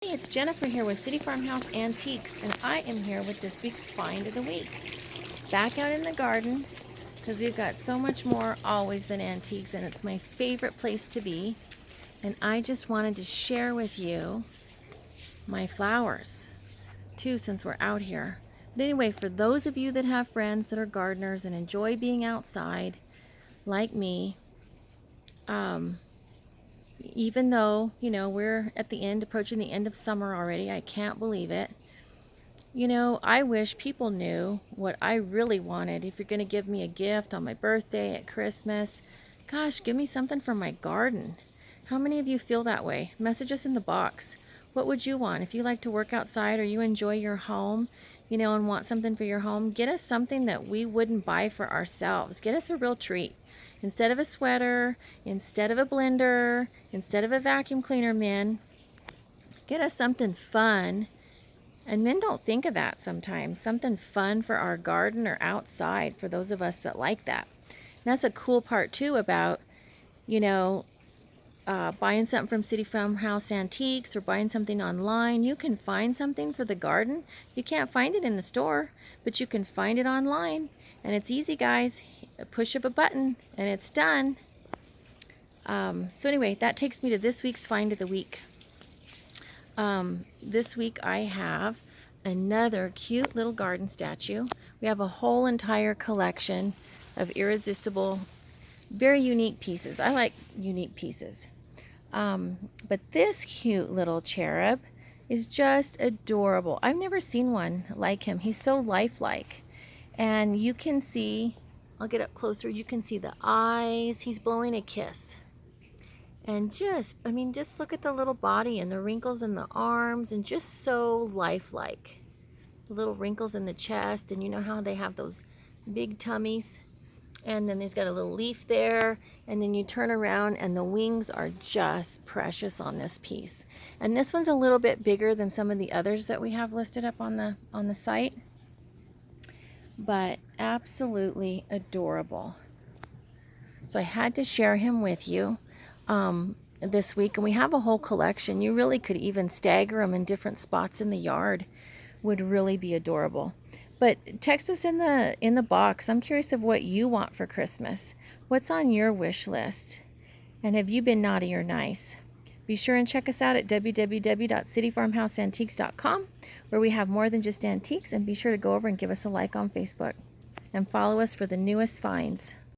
Hey, it's Jennifer here with City Farmhouse Antiques, and I am here with this week's find of the week. Back out in the garden, because we've got so much more always than antiques, and it's my favorite place to be. And I just wanted to share with you my flowers, too, since we're out here. But anyway, for those of you that have friends that are gardeners and enjoy being outside, like me, even though, we're at the end, approaching the end of summer already, I can't believe it. I wish people knew what I really wanted. If you're going to give me a gift on my birthday, at Christmas, gosh, give me something from my garden. How many of you feel that way? Message us in the box. What would you want? If you like to work outside or you enjoy your home, and want something for your home, get us something that we wouldn't buy for ourselves. Get us a real treat. Instead of a sweater, instead of a blender, instead of a vacuum cleaner, men, get us something fun. And men don't think of that sometimes. Something fun for our garden or outside for those of us that like that. And that's a cool part too about, buying something from City Farmhouse Antiques or buying something online. You can find something for the garden. You can't find it in the store, but you can find it online. And it's easy, guys. A push of a button and it's done. So anyway, that takes me to this week's find of the week. This week I have another cute little garden statue. We have a whole entire collection of irresistible, very unique pieces. I like unique pieces. But this cute little cherub is just adorable. I've never seen one like him. He's so lifelike. And you can see, I'll get up closer, you can see the eyes. He's blowing a kiss. And just look at the little body and the wrinkles in the arms, and just so lifelike. The little wrinkles in the chest, and you know how they have those big tummies? And then there's got a little leaf there, and then you turn around and the wings are just precious on this piece. And this one's a little bit bigger than some of the others that we have listed up on the site. But absolutely adorable. So I had to share him with you this week, and we have a whole collection. You really could even stagger them in different spots in the yard. Would really be adorable. But text us in the box. I'm curious of what you want for Christmas. What's on your wish list? And have you been naughty or nice? Be sure and check us out at www.cityfarmhouseantiques.com, where we have more than just antiques, and be sure to go over and give us a like on Facebook and follow us for the newest finds.